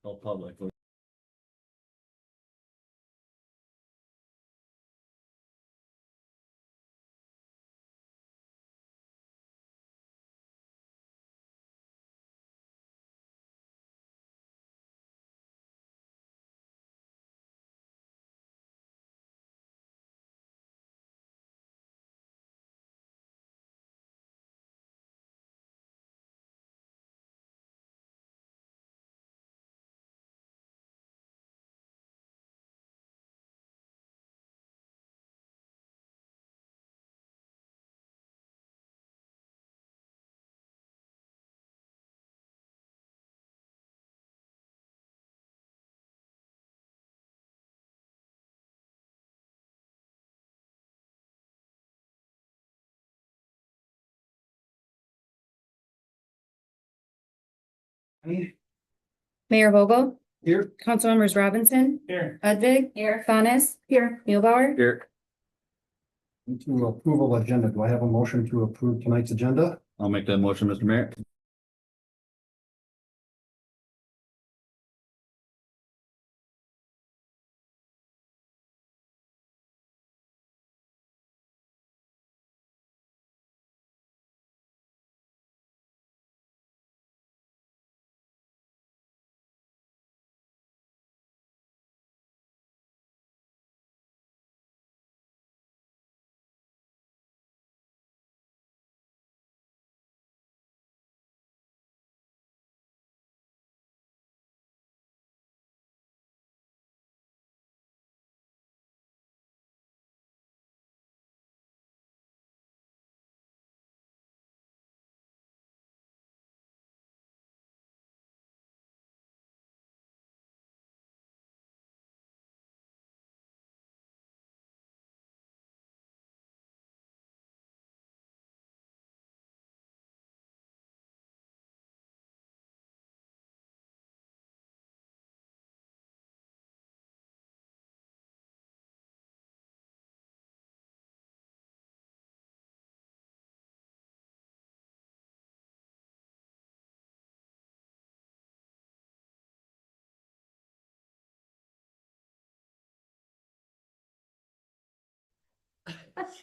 all public. Mayor Vogel, Here. Councilmembers Robinson, Here. Udvig, Thomas, Mulebauer. Here, To approval agenda, do I have a motion to approve tonight's agenda? I'll make that motion, Mr. Mayor.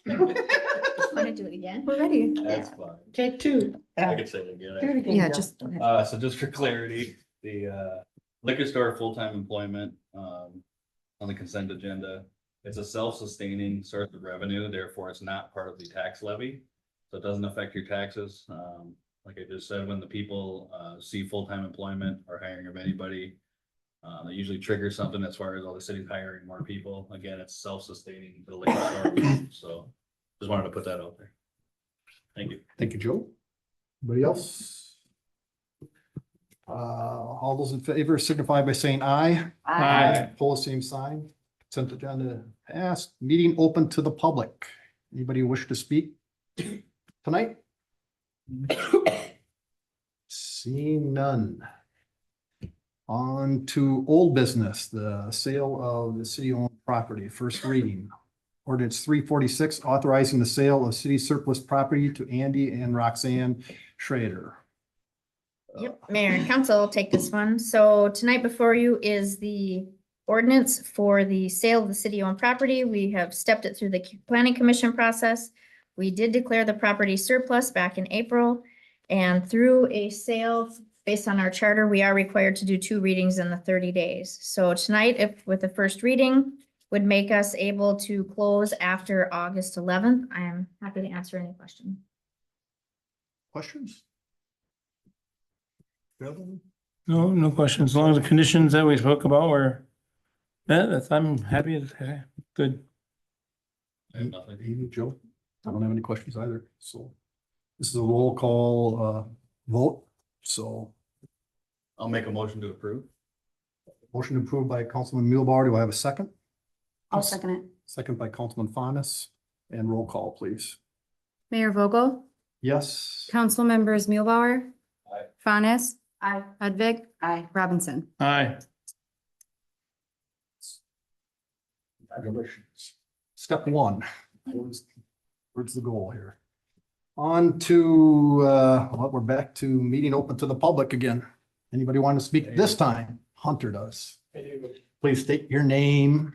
Want to do it again? We're ready. That's fine. Take two. I could say it again. Do it again, Yeah, Joe. just. So just for clarity, the liquor store full-time employment on the consent agenda. It's a self-sustaining source of revenue, therefore it's not part of the tax levy. So it doesn't affect your taxes. Like I just said, when the people see full-time employment or hiring of anybody, they usually trigger something as far as all the cities hiring more people. Again, it's self-sustaining for the liquor store. So just wanted to put that out there. Thank you. Thank you, Joe. Anybody else? All those in favor signify by saying aye. Opposed, same sign. Consent agenda passed. Meeting open to the public. Anybody wish to speak tonight? Seeing none. On to old business, the sale of the city-owned property, first reading. Ordinance 346, authorizing the sale of city surplus property to Andy and Roxanne Schrader. Yep, Mayor and Council will take this one. So tonight before you is the ordinance for the sale of the city-owned property. We have stepped it through the planning commission process. We did declare the property surplus back in April. And through a sale, based on our charter, we are required to do 2 readings in the 30 days. So tonight, if with the first reading, would make us able to close after August 11th. I am happy to answer any question. Questions? Bill? No, no questions. As long as the conditions that we spoke about were, that's, I'm happy. Good. I have nothing. Amy, Joe? I don't have any questions either, so. This is a roll call, vote, so. I'll make a motion to approve. Motion approved by Councilman Mulebauer. Do I have a second? I'll second it. Second by Councilman Fondis, and roll call, please. Mayor Vogel, Yes. Council members Mulebauer. Aye. Faunus, Aye. Udvig, Aye. Robinson. Aye. Congratulations. Step one. Where's the goal here? On to, well, we're back to meeting open to the public again. Anybody want to speak this time? Hunter does. Please state your name.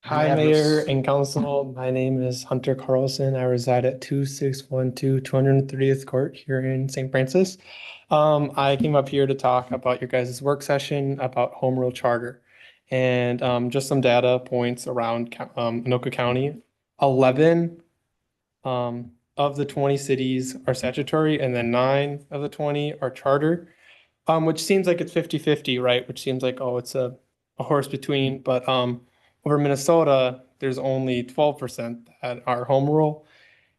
Hi, and Mayor address. and Council. My name is Hunter Carlson. I reside at 2612 230th Court here in St. Francis. I came up here to talk about your guys' work session about home rule charter and just some data points around Anoka County. 11 of the 20 cities are statutory, and then 9 of the 20 are charter, which seems like it's 50-50, right? Which seems like, oh, it's a horse between, but over Minnesota, there's only 12% that are home rule.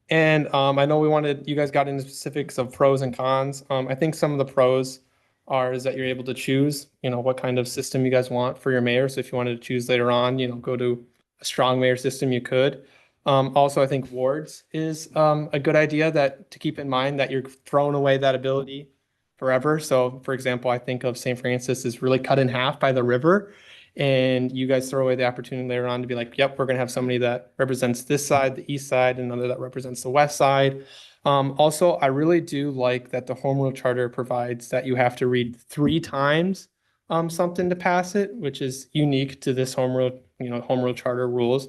And I know you guys got into specifics of pros and cons. I think some of the pros is that you're able to choose, what kind of system you guys want for your mayor. So if you wanted to choose later on, go to a strong mayor system, you could. Also, I think wards is a good idea to keep in mind that you're throwing away that ability forever. So for example, I think of St. Francis is really cut in half by the river. And you guys throw away the opportunity later on to be like, yep, we're gonna have somebody that represents this side, the east side, and another that represents the west side. Also, I really do like that the home rule charter provides that you have to read 3 times something to pass it, which is unique to this home rule charter rules.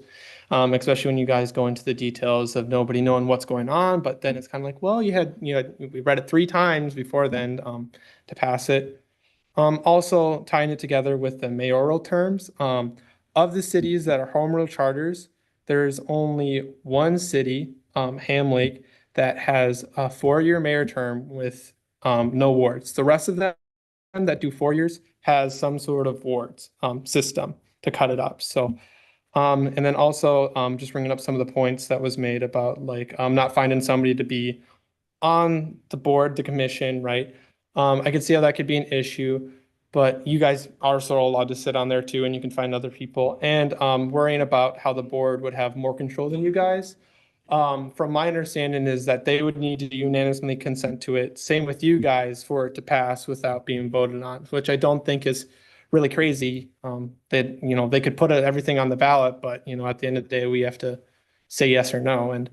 Especially when you guys go into the details of nobody knowing what's going on, but then it's kind of like, well, we read it 3 times before then to pass it. Also tying it together with the mayoral terms, of the cities that are home rule charters, there's only one city, Ham Lake, that has a 4-year mayor term with no wards. The rest of them that do 4 years has some sort of wards system to cut it up. So, and then also just bringing up some of the points that was made about not finding somebody to be on the board, the commission, right? I could see how that could be an issue, but you guys are also allowed to sit on there too, and you can find other people. And worrying about how the board would have more control than you guys. From my understanding is that they would need to unanimously consent to it. Same with you guys for it to pass without being voted on, which I don't think is really crazy. They could put everything on the ballot, but at the end of the day, we have to say yes or no. And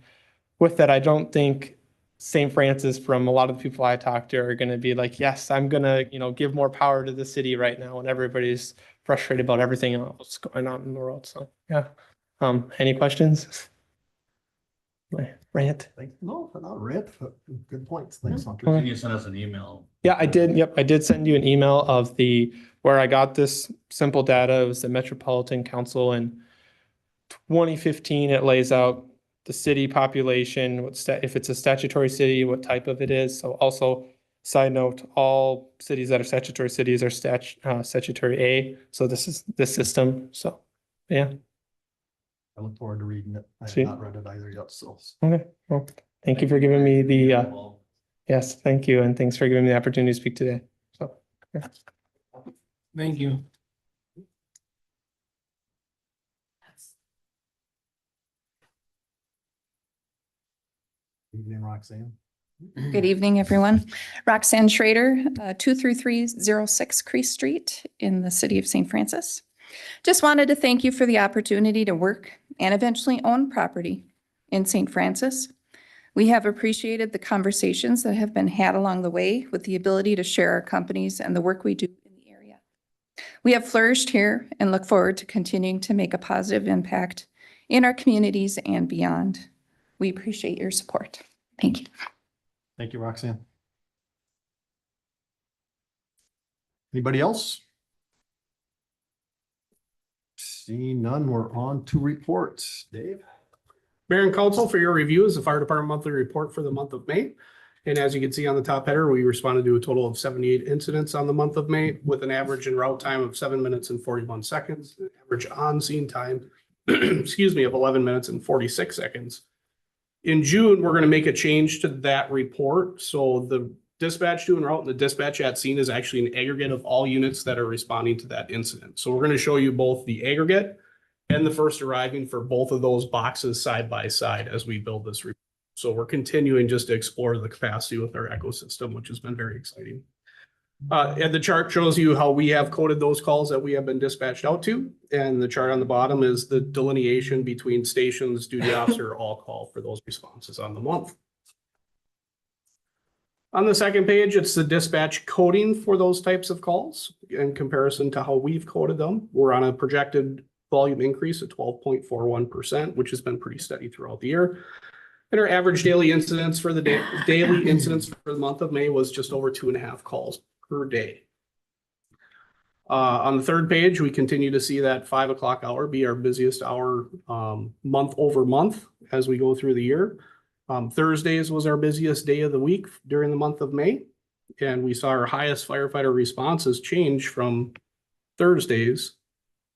with that, I don't think St. Francis, from a lot of the people I talked to, are going to be like, yes, I'm going to, give more power to the city right now. And everybody's frustrated about everything else going on in the world. So, yeah. Any questions? My rant. No, not red. Good points. Thanks, Hunter. Can you send us an email? Yeah, I did. Yep. I did send you an email of where I got this simple data. It was the Metropolitan Council in 2015. It lays out the city population, if it's a statutory city, what type of it is. So also, side note, all cities that are statutory cities are statutory A. So this is this system. So yeah. I look forward to reading it. I have Sweet. not read it either yet, so. Okay. Well, thank you for giving me yes, thank you. And thanks for giving me the opportunity to speak today. So yeah. Thank you. Evening, Roxanne. Good evening, everyone. Roxanne Schrader, 23306 Crease Street in the city of St. Francis. Just wanted to thank you for the opportunity to work and eventually own property in St. Francis. We have appreciated the conversations that have been had along the way with the ability to share our companies and the work we do in the area. We have flourished here and look forward to continuing to make a positive impact in our communities and beyond. We appreciate your support. Thank you. Thank you, Roxanne. Anybody else? Seeing none, we're on to reports. Dave? Mayor and Council, for your review is the Fire Department monthly report for the month of May. And as you can see on the top header, we responded to a total of 78 incidents on the month of May with an average en route time of 7 minutes and 41 seconds, an average on scene time, excuse me, of 11 minutes and 46 seconds. In June, we're going to make a change to that report. So the dispatch to en route and the dispatch at scene is actually an aggregate of all units that are responding to that incident. So we're going to show you both the aggregate and the first arriving for both of those boxes side by side as we build this report. So we're continuing just to explore the capacity with our ecosystem, which has been very exciting. And the chart shows you how we have coded those calls that we have been dispatched out to. And the chart on the bottom is the delineation between stations, duty officer, all call for those responses on the month. On the second page, it's the dispatch coding for those types of calls in comparison to how we've coded them. We're on a projected volume increase of 12.41%, which has been pretty steady throughout the year. And our average daily incidents for the daily incidents for the month of May was just over 2.5 calls per day. On the third page, we continue to see that 5 o'clock hour be our busiest hour month over month as we go through the year. Thursdays was our busiest day of the week during the month of May. And we saw our highest firefighter responses change from Thursdays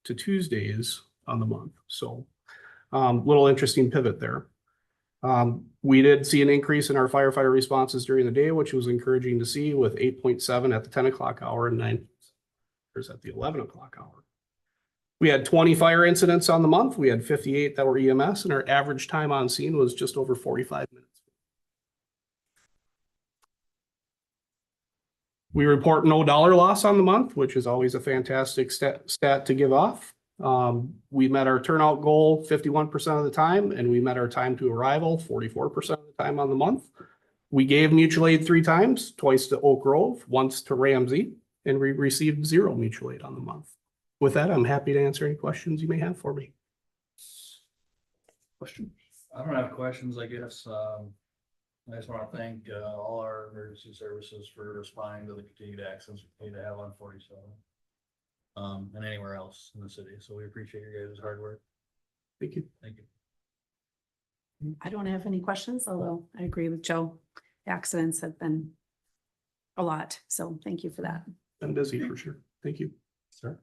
to Tuesdays on the month. So little interesting pivot there. We did see an increase in our firefighter responses during the day, which was encouraging to see, with 8.7 at the 10 o'clock hour and 9 at the 11 o'clock hour. We had 20 fire incidents on the month. We had 58 that were EMS, and our average time on scene was just over 45 minutes. We report no dollar loss on the month, which is always a fantastic stat to give off. We met our turnout goal 51% of the time, and we met our time to arrival 44% of the time on the month. We gave mutual aid 3 times, twice to Oak Grove, once to Ramsey, and we received 0 mutual aid on the month. With that, I'm happy to answer any questions you may have for me. Question? I don't have questions, I guess. I just want to thank all our emergency services for responding to the continued accidents we continue to have on 47. And anywhere else in the city. So we appreciate your guys' hard work. Thank you. Thank you. I don't have any questions, although I agree with Joe. The accidents have been a lot, so thank you for that. I'm busy for sure. Thank you. Sir?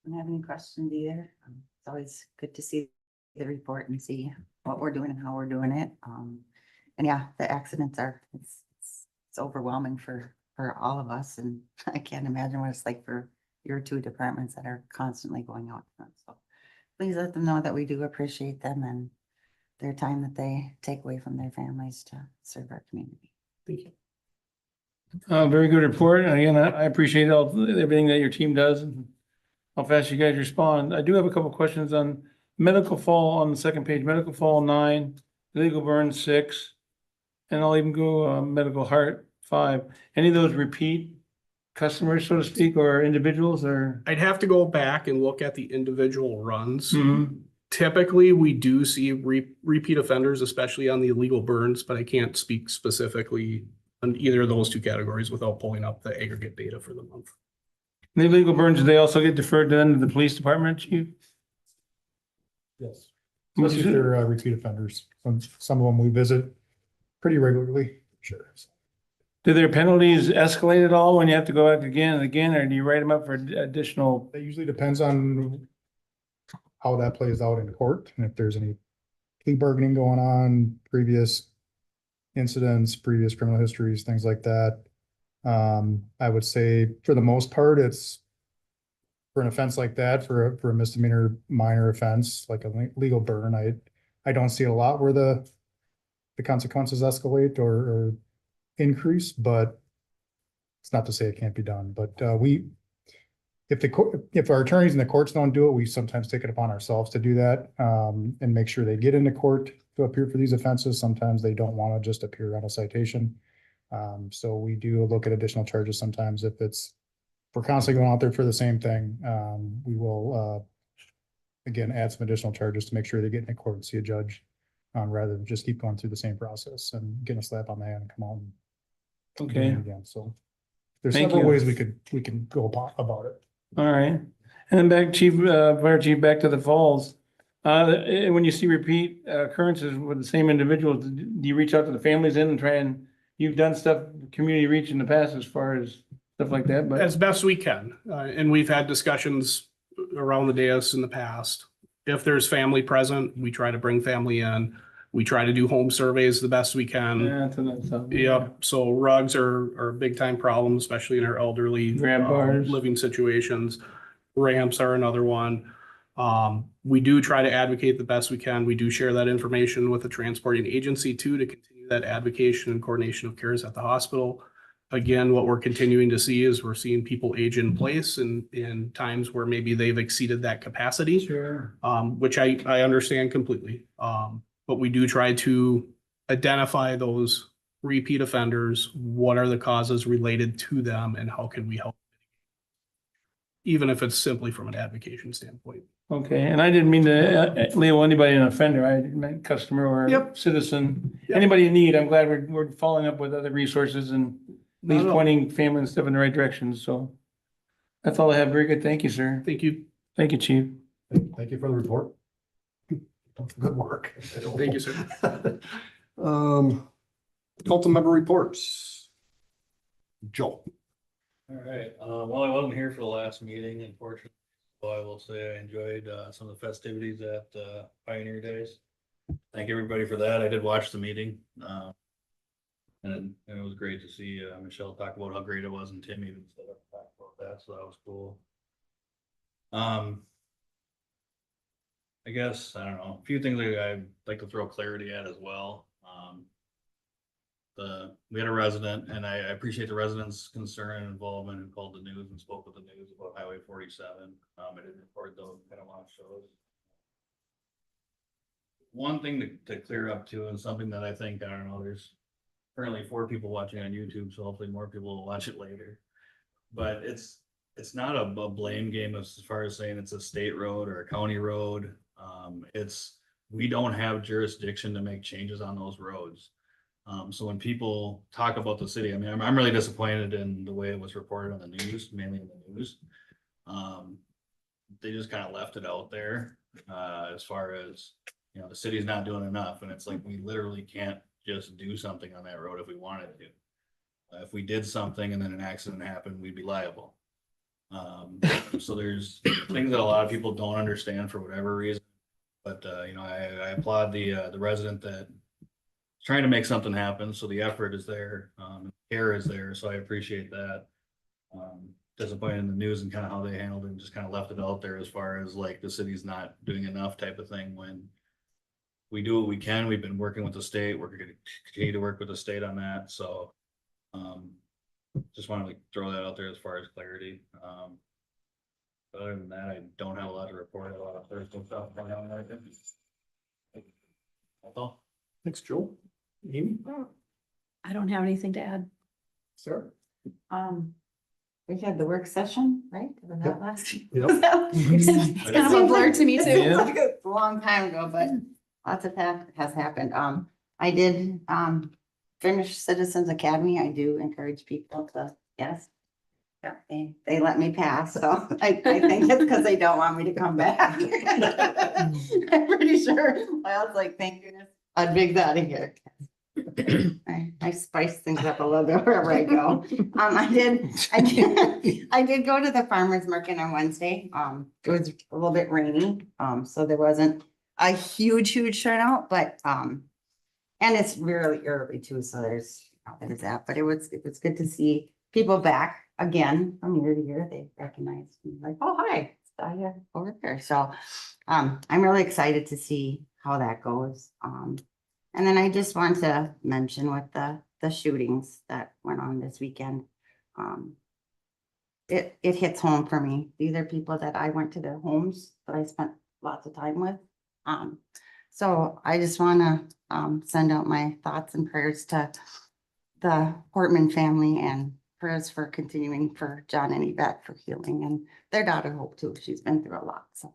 Don't have any questions either. It's always good to see the report and see what we're doing and how we're doing it. And yeah, the accidents are, it's overwhelming for all of us, and I can't imagine what it's like for your 2 departments that are constantly going out. So please let them know that we do appreciate them and their time that they take away from their families to serve our community. Thank you. Very good report. And again, I appreciate everything that your team does and how fast you guys respond. I do have a couple questions on medical fall on the second page, medical fall 9, illegal burn 6, and I'll even go medical heart 5. Any of those repeat customers, so to speak, or individuals, or? I'd have to go back and look at the individual runs. Mhm. Typically, we do see repeat offenders, especially on the illegal burns, but I can't speak specifically on either of those 2 categories without pulling up the aggregate data for the month. The illegal burns, do they also get deferred then to the police department, chief? Yes. What's Especially if it- they're repeat offenders. Some of them we visit pretty regularly. Sure. Do their penalties escalate at all when you have to go out again and again, or do you write them up for additional? That usually depends on how that plays out in court and if there's any plea bargaining going on, previous incidents, previous criminal histories, things like that. I would say for the most part, it's for an offense like that, for a misdemeanor minor offense, like a legal burn, I don't see a lot where the consequences escalate or increase, but it's not to say it can't be done. But if our attorneys in the courts don't do it, we sometimes take it upon ourselves to do that and make sure they get into court to appear for these offenses. Sometimes they don't want to just appear on a citation. So we do look at additional charges sometimes if we're constantly going out there for the same thing. We will again add some additional charges to make sure they get into court and see a judge rather than just keep going through the same process and getting a slap on the hand and come out and do Okay, it again. So there's Thank several you. ways we can go about it. all right. And then back, fire chief, back to the falls. When you see repeat occurrences with the same individuals, do you reach out to the families and try and, you've done stuff, community reach in the past as far as stuff like that, but. As best we can, and we've had discussions around the dais in the past. If there's family present, we try to bring family in. We try to do home surveys the best we can. Yeah, that's another stuff. Yep, so rugs are a big time problem, especially in our elderly Grab bars. living situations. Ramps are another one. We do try to advocate the best we can. We do share that information with the transporting agency too, to continue that advocacy and coordination of cares at the hospital. Again, what we're continuing to see is we're seeing people age in place and in times where maybe they've exceeded that capacity. Sure. Which I understand completely. But we do try to identify those repeat offenders, what are the causes related to them, and how can we help? Even if it's simply from an advocacy standpoint. Okay, and I didn't mean to label anybody an offender. I meant customer or Yep. citizen. Yep. Anybody in need. I'm glad we're following up with other resources and at Not least at all. pointing family and stuff in the right direction. So that's all I have. Very good. Thank you, sir. Thank you. Thank you, chief. Thank you for the report. Good work. Thank you, sir. Council member reports. Joe. All right, well, I wasn't here for the last meeting, unfortunately, so I will say I enjoyed, some of the festivities at, Pioneer Days. Thank everybody for that. I did watch the meeting, and it was great to see, Michelle talk about how great it was and Tim even said talk about that, so that was cool. I guess, I don't know, a few things that I'd like to throw clarity at as well. We had a resident, and I appreciate the residents' concern and involvement, and called the news and spoke with the news about Highway 47. I didn't record those, kind of watch those. One thing to clear up too, and something that I think, I don't know, there's currently 4 people watching on YouTube, so hopefully more people will watch it later. But it's not a blame game as far as saying it's a state road or a county road. We don't have jurisdiction to make changes on those roads. So when people talk about the city, I mean, I'm really disappointed in the way it was reported on the news, mainly in the news. They just kind of left it out there, as far as, you know, the city's not doing enough, and it's like, we literally can't just do something on that road if we wanted to. If we did something and then an accident happened, we'd be liable. So there's things that a lot of people don't understand for whatever reason. But, you know, I applaud the resident that trying to make something happen. So the effort is there, care is there. So I appreciate that. Disappointed in the news and kind of how they handled it and just kind of left it out there as far as like the city's not doing enough type of thing, when we do what we can. We've been working with the state. We're going to continue to work with the state on that. So just want to throw that out there as far as clarity. Other than that, I don't have a lot to report. A lot of personal stuff going on right there. That's all. Thanks, Joe. Amy? I don't have anything to add. Sarah? We had the work session, right? Was that Yep. last? Yep. It's kind of a blur to me too. Seems like a long time ago, but lots of has happened. I did, finish Citizens Academy. I do encourage people to, yes. Yeah, they let me pass, so I think it's because they don't want me to come back. I'm pretty sure. I was like, thank goodness, Udvig's out of here. I spice things up a little bit wherever I go. I did go to the farmer's market on Wednesday. It was a little bit rainy, so there wasn't a huge turnout, but, and it's really early too, so there's that, but it was good to see people back again from year to year. They recognized me like, oh, hi, it's Dahlia over there. So, I'm really excited to see how that goes. And then I just want to mention with the shootings that went on this weekend. It hits home for me. These are people that I went to their homes that I spent lots of time with. So I just want to send out my thoughts and prayers to the Portman family, and prayers for continuing for John and Yvette for healing, and their daughter Hope too. She's been through a lot, so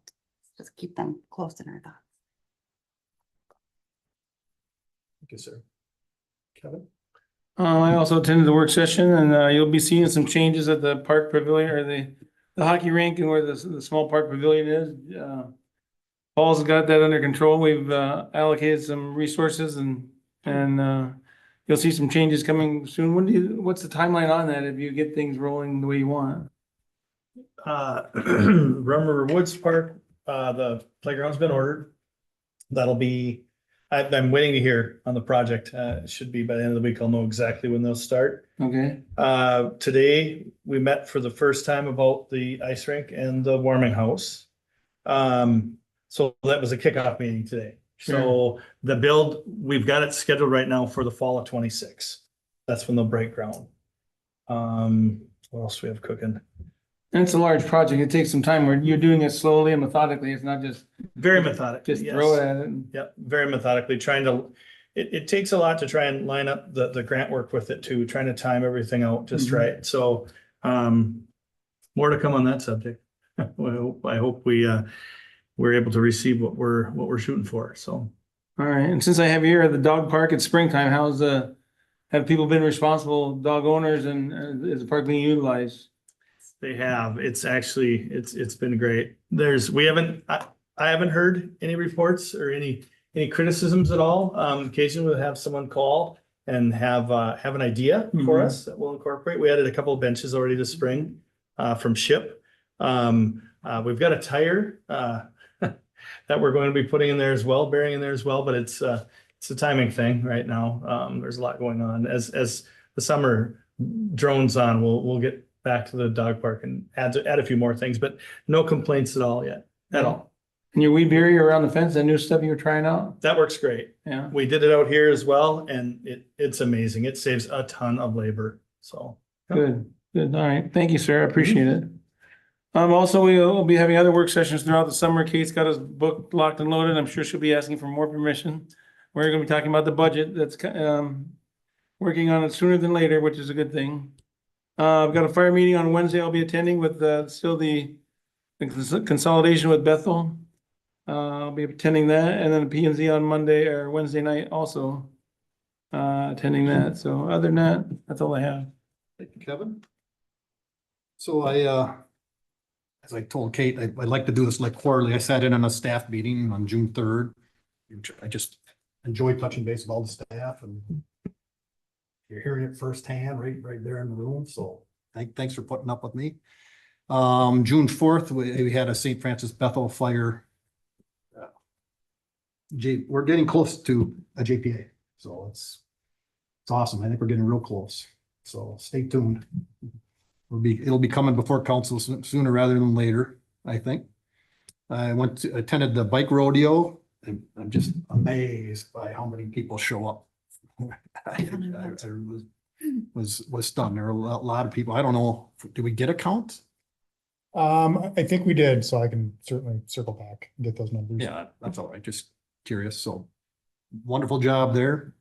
just keep them close in our thoughts. Thank you, sir. Kevin? I also attended the work session, and you'll be seeing some changes at the park pavilion or the hockey rink and where the small park pavilion is. Paul's got that under control. We've allocated some resources and you'll see some changes coming soon. What's the timeline on that if you get things rolling the way you want? Rum River Woods Park, the playground's been ordered. That'll be, I'm waiting to hear on the project. It should be by the end of the week. I'll know exactly when they'll start. Okay. Today, we met for the first time about the ice rink and the warming house. So that was a kickoff meeting today. So the build, we've got it scheduled right now for the fall of 26. That's when they'll break ground. What else do we have cooking? And it's a large project. It takes some time where you're doing it slowly and methodically. It's not just Very methodic. just yes. throw it at it. Yep, very methodically, trying to it takes a lot to try and line up the grant work with it too, trying to time everything out just Mhm. right. So, more to come on that subject. I hope we're able to receive what we're shooting for. So All right, and since I have you here at the dog park at springtime, have people been responsible, dog owners, and is the park being utilized? they have, it's actually, it's been great. I haven't heard any reports or any criticisms at all. Occasionally we'll have someone call and have an idea for Mhm. us that we'll incorporate. We added a couple of benches already this spring, from SHIP. We've got a tire, that we're going to be putting in there as well, burying in there as well, but it's a timing thing right now. There's a lot going on. As the summer drones on, we'll get back to the dog park and add a few more things, but no complaints at all yet, at all. And your weed barrier around the fence, that new stuff you were trying out? That works great. Yeah, We did it out here as well, and it's amazing. It saves a ton of labor, so. good, good. All right, thank you, sir. I appreciate it. Also, we will be having other work sessions throughout the summer. Kate's got us booked, locked and loaded. I'm sure she'll be asking for more permission. We're gonna be talking about the budget. That's, working on it sooner than later, which is a good thing. I've got a fire meeting on Wednesday I'll be attending with, still the consolidation with Bethel. I'll be attending that, and then P and Z on Monday or Wednesday night also. Attending that. So other than that, that's all I have. Thank you, Kevin. So as I told Kate, I'd like to do this like quarterly. I sat in on a staff meeting on June 3rd. I just enjoy touching base with all the staff, and you're hearing it firsthand right there in the room. So thanks for putting up with me. June 4th, we had a St. Francis Bethel fire. We're getting close to a JPA, so it's awesome. I think we're getting real close. So stay tuned. It'll be coming before council sooner rather than later, I think. I attended the bike rodeo, and I'm just amazed by how many people show up. I was stunned. There were a lot of people. I don't know, did we get a count? I think we did, so I can certainly circle back and get those numbers. Yeah, that's all right. Just curious. So wonderful job there.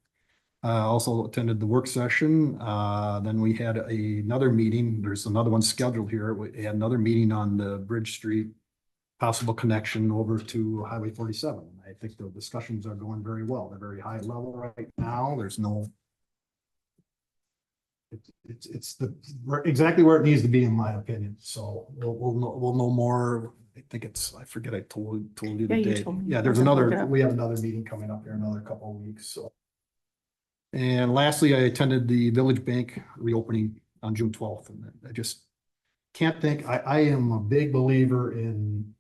Also attended the work session. Then we had another meeting. There's another one scheduled here. We had another meeting on the Bridge Street possible connection over to Highway 47. I think the discussions are going very well. They're very high level right now. There's no. It's exactly where it needs to be, in my opinion. So we'll know more. I think I forget, I told you Yeah, the you date. told me. Yeah, I there's can look it another, up. we have another meeting coming up here in another couple of weeks, so. And lastly, I attended the Village Bank reopening on June 12th, and I just can't think, I am a big believer in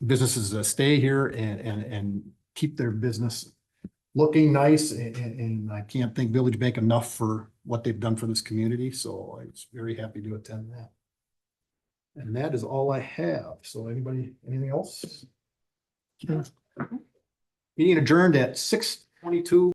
businesses that stay here and keep their business looking nice, and I can't thank Village Bank enough for what they've done for this community, so I was very happy to attend that. And that is all I have. So anything else? Meeting adjourned at 6:22.